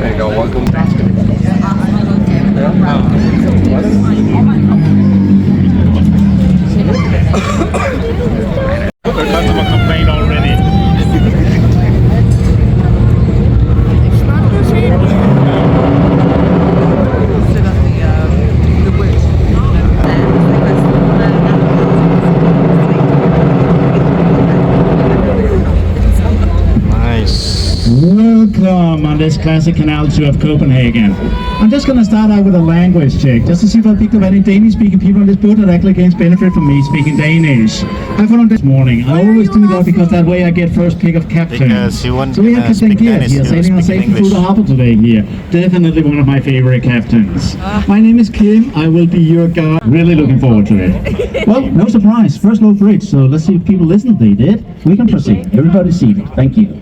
There you go. Welcome. The customer complained already. Welcome on this classic canal tour of Copenhagen. I'm just going to start out with a language check, just to see if I picked up any Danish-speaking people on this boat that actually gains benefit from me speaking Danish. I found this morning. I always do that because that way I get first pick of captain. Because you want so we have Captain here, sailing on safely through the harbor today here. Definitely one of my favorite captains. My name is Kim. I will be your guide. Really looking forward to it. Well, no surprise. First low bridge, so let's see if people listen. They did. We can proceed. Everybody seated. Thank you.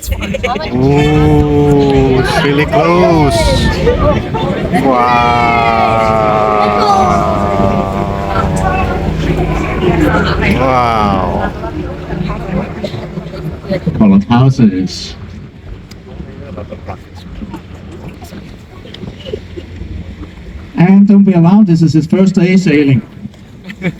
Ooh, it's really close. Wow. Wow. Colored houses. And don't be alarmed, this is his first day sailing.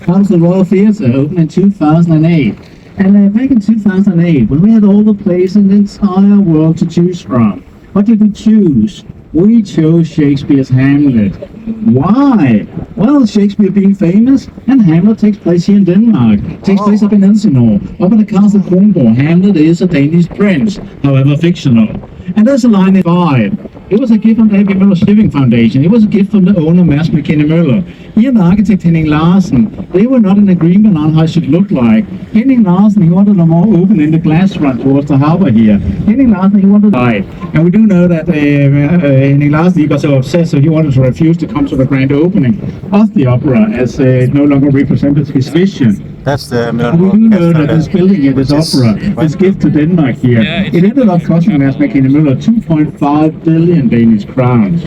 Part of the Royal Theatre, opened in 2008. And back in 2008, when we had all the plays in the entire world to choose from, what did we choose? We chose Shakespeare's Hamlet. Why? Well, Shakespeare being famous, and Hamlet takes place here in Denmark. Takes place up in Elsinore, up in the castle Kronborg. Hamlet is a Danish prince, however fictional. And there's a line in 5. It was a gift from the A.P. Møller Shipping Foundation. It was a gift from the owner, Mads McKinney Møller. He and the architect Henning Larsen, they were not in agreement on how it should look like. Henning Larsen, he wanted a more open-ended glass front towards the harbor here. Henning Larsen, he wanted to hide. And we do know that Henning Larsen, he got so obsessed, so he wanted to refuse to come to the grand opening of the opera, as it no longer represented his vision. That's the And we do know that this building here, this opera, this gift to Denmark here, it ended up costing Mads McKinney Møller 2.5 billion Danish crowns.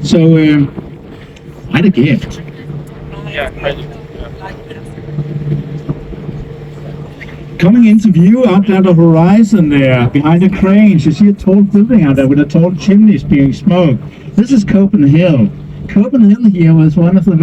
So, quite a gift. Coming into view out there the horizon there, behind the cranes, you see a tall building out there with a tall chimney spewing smoke. This is Copenhagen. Copenhagen here was one of the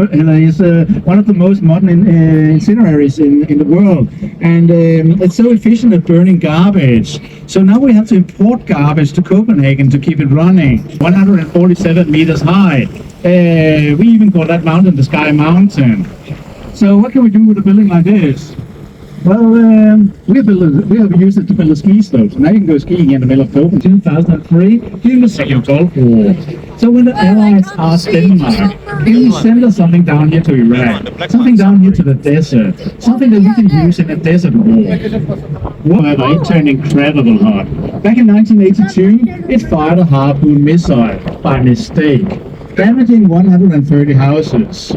most modern incineraries in the world, and it's so efficient at burning garbage. So now we have to import garbage to Copenhagen to keep it running. 147 meters high. We even call that mountain the Sky Mountain. So what can we do with a building like this? Well, we have used it to build a ski slope. So now you can go skiing in the middle of Copenhagen. In 2003, during the Second Gulf War. So when the Allies asked Denmark, can we send us something down here to Iraq? Something down here to the desert? Something that we can use in a desert war? However, it turned incredible hot. Back in 1982, it fired a Harpoon missile by mistake, damaging 130 houses.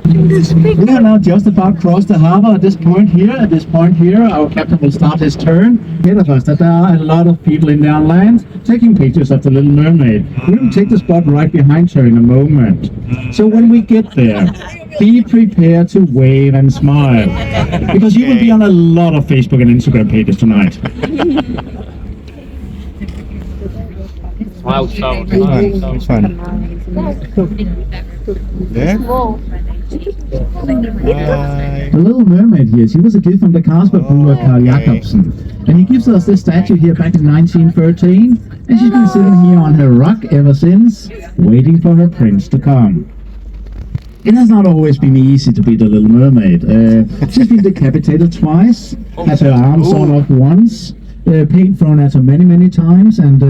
We are now just about across the harbor at this point here. At this point here, our captain will start his turn. Ahead of us, that there are a lot of people in their land taking pictures of the Little Mermaid. We will take the spot right behind her in a moment. So when we get there, be prepared to wave and smile, because you will be on a lot of Facebook and Instagram pages tonight. Wow, fun. Yeah? The Little Mermaid here, she was a gift from the Casper brewer Carl Jacobsen. And he gives us this statue here back in 1913. And she's been sitting here on her rock ever since, waiting for her prince to come. It has not always been easy to be the Little Mermaid. She's been decapitated twice, had her arm sawn off once, paint thrown at her many times, and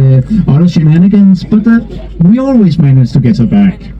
other shenanigans, but we always managed to get her back.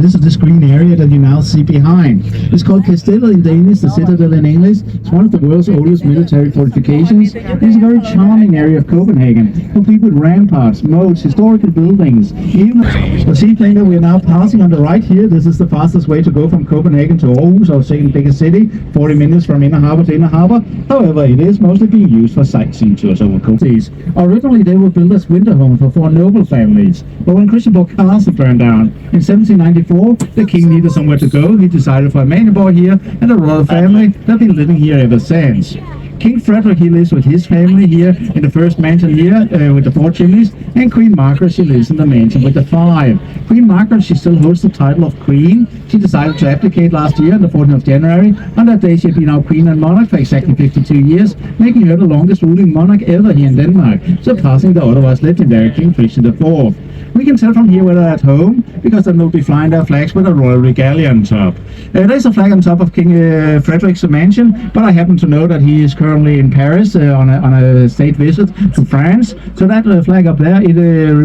This is this green area that you now see behind. It's called Castellet in Danish, the citadel in English. It's one of the world's oldest military fortifications. It's a very charming area of Copenhagen, complete with ramparts, moats, historical buildings. Even the seaplane that we are now passing on the right here, this is the fastest way to go from Copenhagen to Aarhus, our second biggest city, 40 minutes from inner harbor to inner harbor. However, it is mostly being used for sightseeing tours over Copenhagen. Originally, they were built as winter homes for 4 noble families, but when Christiansborg Castle burned down in 1794, the king needed somewhere to go. He decided for a Amalienborg here, and the royal family have been living here ever since. King Frederick, he lives with his family here in the first mansion here with the 4 chimneys, and Queen Margaret, she lives in the mansion with the 5. Queen Margaret, she still holds the title of Queen. She decided to abdicate last year on the 14th of January. On that day, she had been our Queen and Monarch for exactly 52 years, making her the longest ruling monarch ever here in Denmark, surpassing the otherwise legendary King Christian IV. We can tell from here whether they're at home, because then they'll be flying their flags with a royal regalia on top. There's a flag on top of King Frederick's mansion, but I happen to know that he is currently in Paris on a state visit to France. So that flag up there, it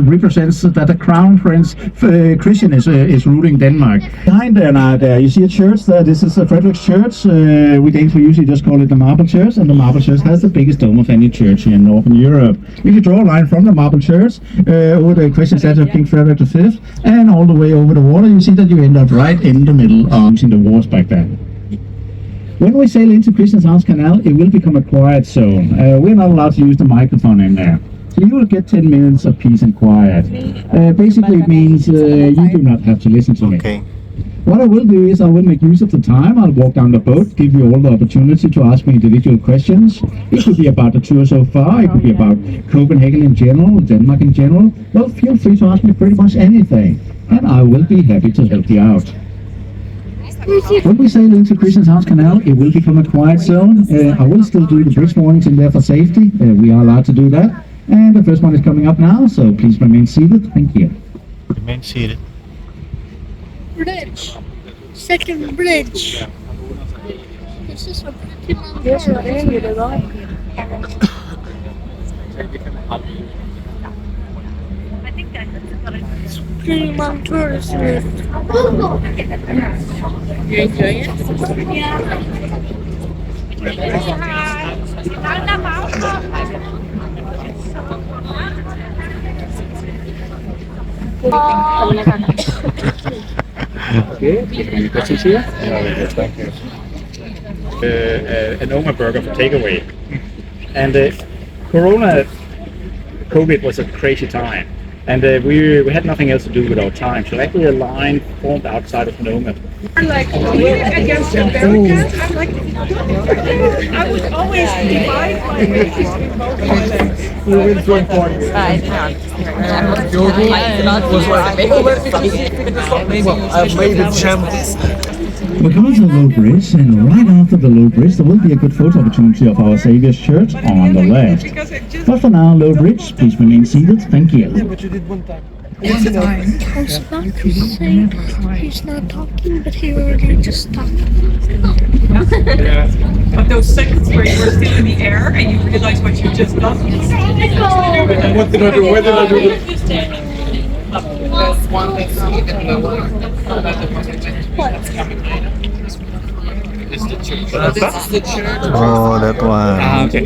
represents that the Crown Prince Christian is ruling Denmark. Behind there now, you see a church there. This is Frederick's church. We Danes usually just call it the Marble Church, and the Marble Church has the biggest dome of any church here in Northern Europe. We can draw a line from the Marble Church over the Christian statue of King Frederick V, and all the way over the water. You see that you end up right in the middle of the walls back there. When we sail into Christianshavn Canal, it will become a quiet zone. We're not allowed to use the microphone in there. So you will get 10 minutes of peace and quiet. Basically it means you do not have to listen to me. Okay. What I will do is I will make use of the time. I'll walk down the boat, give you all the opportunity to ask me individual questions. It could be about the tour so far, it could be about Copenhagen in general, Denmark in general. Well, feel free to ask me pretty much anything, and I will be happy to help you out. When we sail into Christianshavn Canal, it will become a quiet zone. I will still do the bridge warnings in there for safety. We are allowed to do that. And the first one is coming up now, so please remain seated. Thank you. Remain seated. Bridge. Second bridge. This is a pretty long bridge. It's pretty long tourist route. You enjoying it? Yeah. Okay, any questions here? Yeah, thank you. An Oma burger for takeaway. And COVID was a crazy time. And we had nothing else to do with our time. So actually a line formed outside of Noma. Like leaning against America, I'm like, I would always divide my legs between both my legs. I've made a champ. We're coming to the low bridge, and right after the low bridge there will be a good photo opportunity of our Saviour's Church on the left. But for now, low bridge, please remain seated. Thank you. But you did one time. I was about to say he's not talking, but he already just talked. But those seconds where you were still in the air and you realized what you just done. What did I do? Where did I do it? This is the church. Oh, that one. Okay.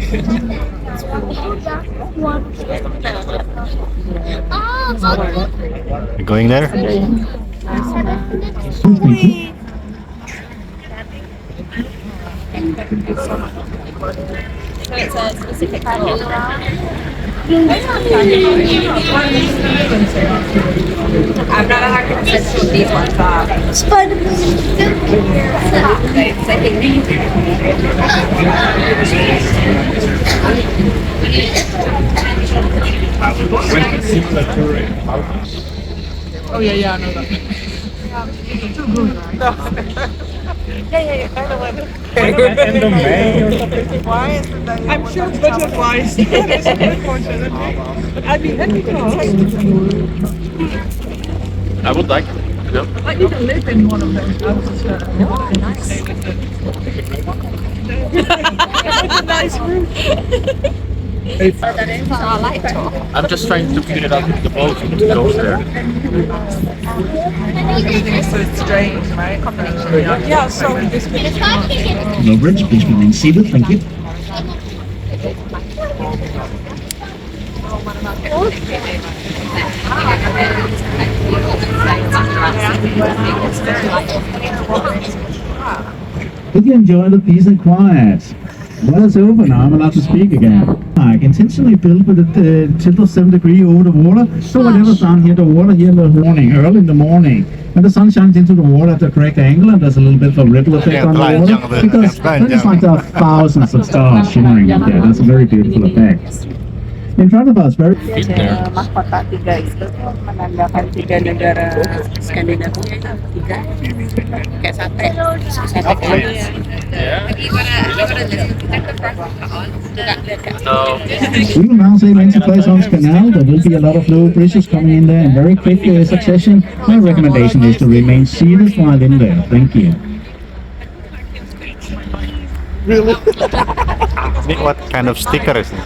You going there? So it's a specific floor. I'm not 100% sure these ones are. Oh yeah, I know that. End of May or something. I'm sure butterflies. That's a good one. I'd be happy to host. I would like to. I need to live in one of those houses. Oh, nice. It's a nice room. So I like to. I'm just trying to figure it out with the boat to go there. Everything is so strange, right? Yeah, so this Low bridge, please remain seated. Thank you. Did you enjoy the peace and quiet? Well, it's over now. I'm allowed to speak again. Like, intentionally built with a tilt of 7 degrees over the water. So whatever's down here, the water here in the morning, early in the morning, when the sun shines into the water at the correct angle, and there's a little bit of a ripple effect on the water, because that is like there are thousands of stars shimmering up there. That's a very beautiful effect. In front of us, very Mahkota tiga itu tuh menandakan 3 negara Skandinavia itu 3 kayak sate kan. we will now sail into Claysholm's Canal. There will be a lot of low bridges coming in there in very quick succession. My recommendation is to remain seated while in there. Thank you. What kind of sticker is it?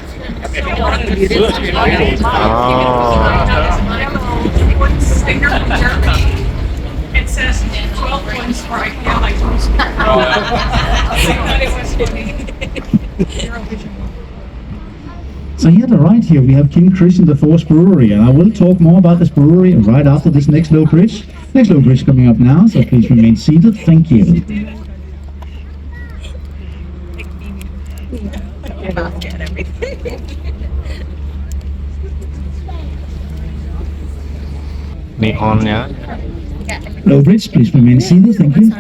It says 12 points for IKEA like So here to the right here we have King Christian IV's brewery, and I will talk more about this brewery right after this next low bridge. Next low bridge coming up now, so please remain seated. Thank you. Nyhavnnya. Low bridge, please remain seated. Thank you.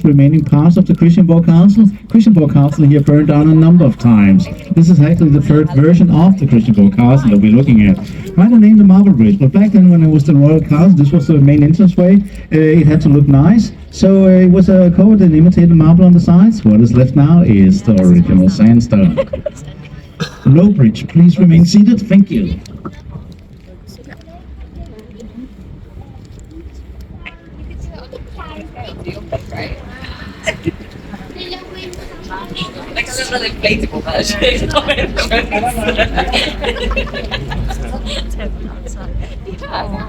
Remaining parts of the Christianborg Castle. Christianborg Castle here burned down a number of times. This is actually the third version of the Christianborg Castle that we're looking at. Might have named the Marble Bridge, but back then when it was the Royal Castle, this was the main entranceway. It had to look nice, so it was covered in imitated marble on the sides. What is left now is the original sandstone. Low bridge, please remain seated. Thank you. Like a little inflatable version.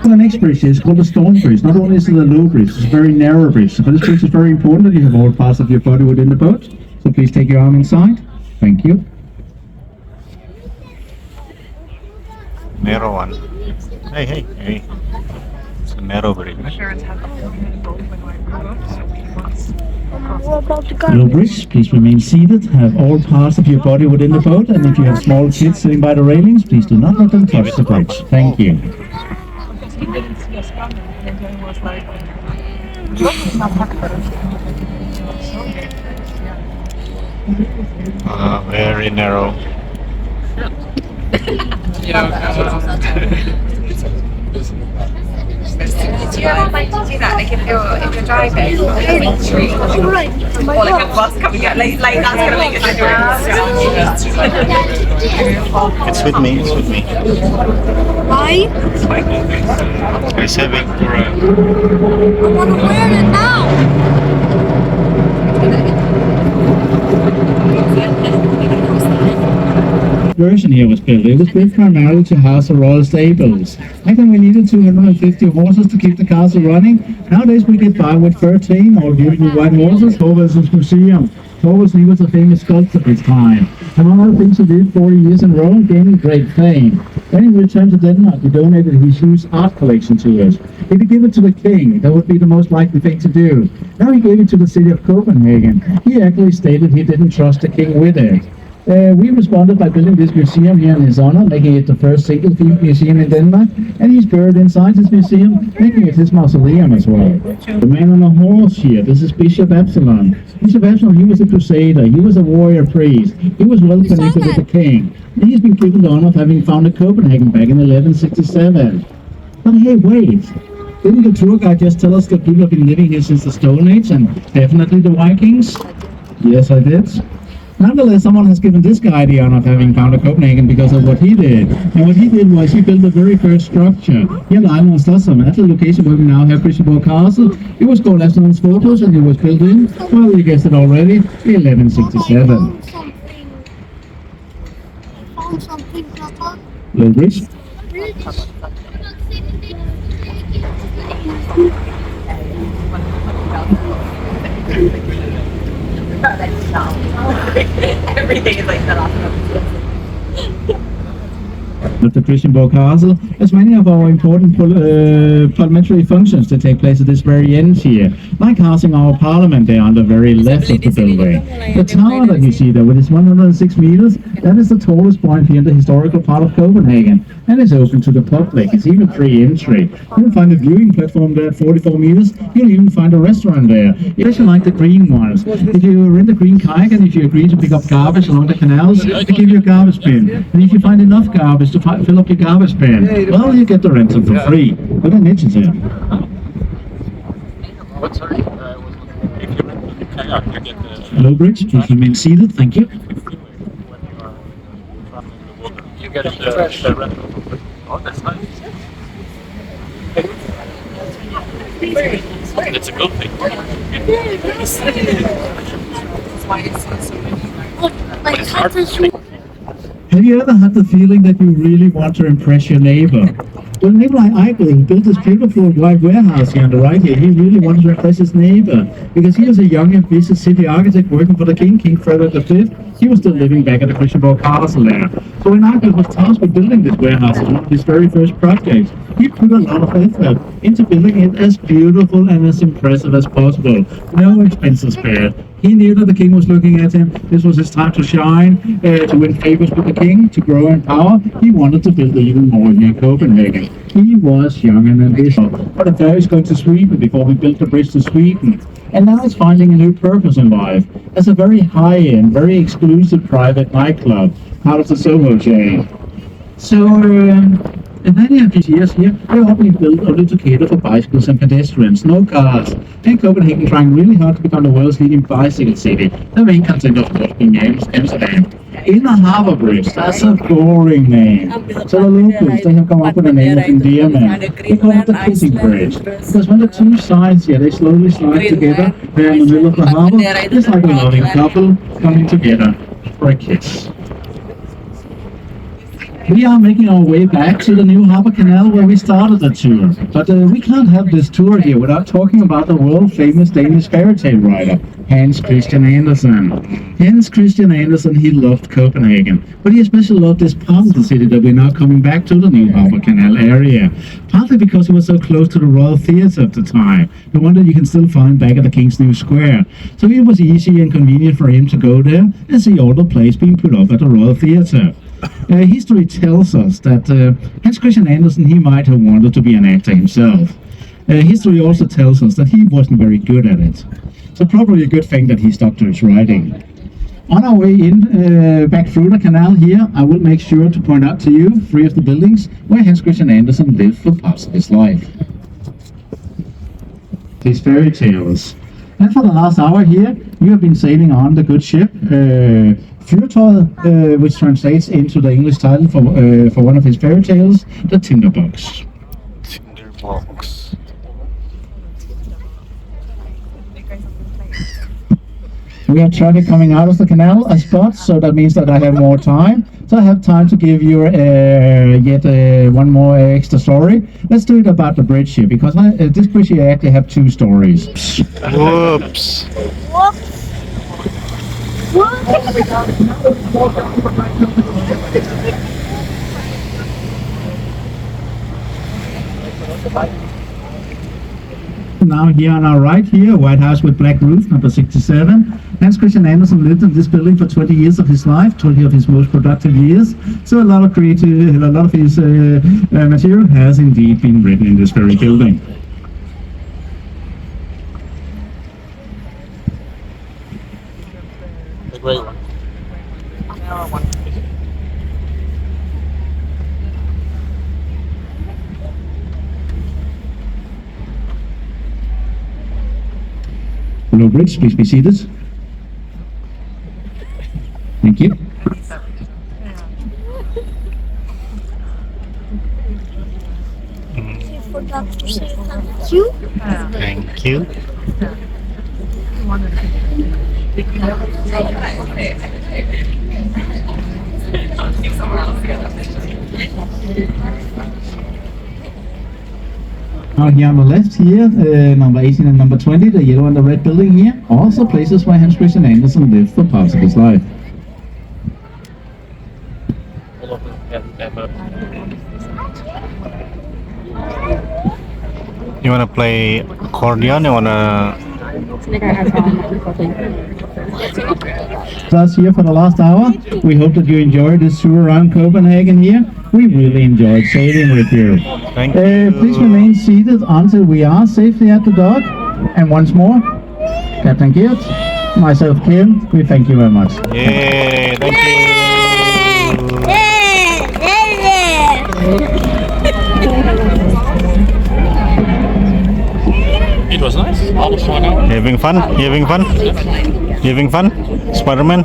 The next bridge is called the Stone Bridge. Not only is it a low bridge, it's a very narrow bridge. So for this bridge, it's very important that you have all parts of your body within the boat. So please take your arm inside. Thank you. Narrow one. Hey. It's a narrow bridge. Low bridge, please remain seated. Have all parts of your body within the boat. And if you have small kids sitting by the railings, please do not let them touch the bridge. Thank you. Very narrow. Do you ever like to do that? Like if you're driving on the street, or like a bus coming out, like that's gonna make a difference. It's with me. Why? I saving for I want to wear it now. Version here was built. It was built primarily to house the royal stables. Back then we needed 250 horses to keep the castle running. Nowadays we get by with 13 or beautiful white horses. Thorvaldsen's museum. Thorvaldsen, he was a famous sculptor of his time. Among other things he did 40 years in Rome, gaining great fame. When he returned to Denmark, he donated his huge art collection to us. If he gave it to the king, that would be the most likely thing to do. Now he gave it to the city of Copenhagen. He actually stated he didn't trust the king with it. We responded by building this museum here in his honor, making it the first single-themed museum in Denmark, and he's buried inside this museum, making it his mausoleum as well. The man on a horse here, this is Bishop Absalon. Bishop Absalon, he was a crusader, he was a warrior priest, he was well connected with the king. And he's been given the honor of having founded Copenhagen back in 1167. But hey, wait! Didn't the tour guide just tell us that people have been living here since the Stone Age, and definitely the Vikings? Yes, I did. Nonetheless, someone has given this guy the honor of having founded Copenhagen because of what he did. And what he did was he built the very first structure here on the island of Stockholm, at the location where we now have Christianborg Castle. It was called Absalon's Fortress, and it was built in, well, you guessed it already, 1167. Found something, Papa. Low bridge. Everything is like set off. At the Christianborg Castle, as many of our important parliamentary functions that take place at this very end here, like housing our parliament there on the very left of the building. The tower that you see there with its 106 meters, that is the tallest point here in the historical part of Copenhagen, and is open to the public. It's even free entry. You'll find a viewing platform there at 44 meters. You'll even find a restaurant there, especially like the green ones. If you rent a green kayak and if you agree to pick up garbage along the canals, they give you a garbage bin. And if you find enough garbage to fill up your garbage bin, well, you get the rental for free. Good initiative. What, sorry? If you rent the kayak, you get the... Hello, Bridge. Please remain seated. Thank you. When you are traveling the water, you get the rental for free. Oh, that's nice. It's a good thing. Like Kota. Have you ever had the feeling that you really want to impress your neighbor? Well, Nikolai Eichel built this beautiful white warehouse here on the right here. He really wanted to impress his neighbor because he was a young and busy city architect working for the King Frederick V. He was still living back at the Christianborg Castle there. So when Eichel was tasked with building this warehouse as one of his very first projects, he put a lot of effort into building it as beautiful and as impressive as possible. No expenses spared. He knew that the king was looking at him. This was his time to shine, to win favors with the king, to grow in power. He wanted to build even more here in Copenhagen. He was young and ambitious. But the ferry is going to Sweden before we built the bridge to Sweden. And now he's finding a new purpose in life as a very high-end, very exclusive private nightclub, part of the Soho chain. So, in many of these years here, they all been built only to cater for bicycles and pedestrians, no cars. And Copenhagen trying really hard to become the world's leading bicycle city. The main content of course being Amsterdam. Inner Harbour Bridge, that's a boring name. So the locals, they have come up with the name of endearment. They call it the kissing bridge. Because when the two sides here, they slowly slide together, there in the middle of the harbour, it's like a loving couple coming together for a kiss. We are making our way back to the new Harbour Canal where we started the tour. But we can't have this tour here without talking about the world-famous Danish fairy tale writer, Hans Christian Andersen. Hans Christian Andersen, he loved Copenhagen, but he especially loved this part of the city that we're now coming back to, the new Harbour Canal area. Partly because it was so close to the Royal Theatre at the time, the one that you can still find back at the King's New Square. So it was easy and convenient for him to go there and see all the plays being put up at the Royal Theatre. History tells us that Hans Christian Andersen, he might have wanted to be an actor himself. History also tells us that he wasn't very good at it. So probably a good thing that he stuck to his writing. On our way in, back through the canal here, I will make sure to point out to you 3 of the buildings where Hans Christian Andersen lived for parts of his life. These fairy tales. And for the last hour here, you have been sailing on the good ship, Fyrtøjet, which translates into the English title for one of his fairy tales, The Tinderbox. Tinderbox. We have traffic coming out of the canal a spot, so that means that I have more time. So I have time to give you yet one more extra story. Let's do it about the bridge here, because this bridge here actually have 2 stories. Whoops. Now here on our right here, White House with black roof, number 67. Hans Christian Andersen lived in this building for 20 years of his life, 20 of his most productive years. So a lot of his material has indeed been written in this very building. The grey one. Hello, Bridge, please be seated. Thank you. You forgot to say thank you. Thank you. Now here on the left here, number 18 and number 20, the yellow and the red building here, also places where Hans Christian Andersen lived for parts of his life. All of them have You wanna play accordion? You wanna? Us here for the last hour. We hope that you enjoyed this tour around Copenhagen here. We really enjoyed sailing with you. Thank you. Please remain seated until we are safely at the dock. And once more, Captain Geert, myself Kim, we thank you very much. Yay! Thank you. It was nice. All the fun out. You having fun? You having fun? You having fun? Spider-Man?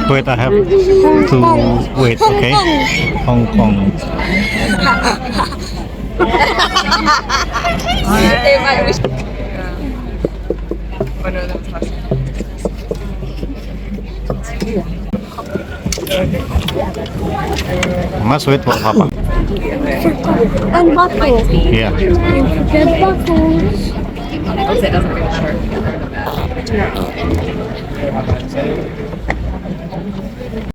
Wait, I have to wait, okay? Hong Kong. Must wait for Papa. And buckles. Yeah. Forget buckles. It doesn't really matter.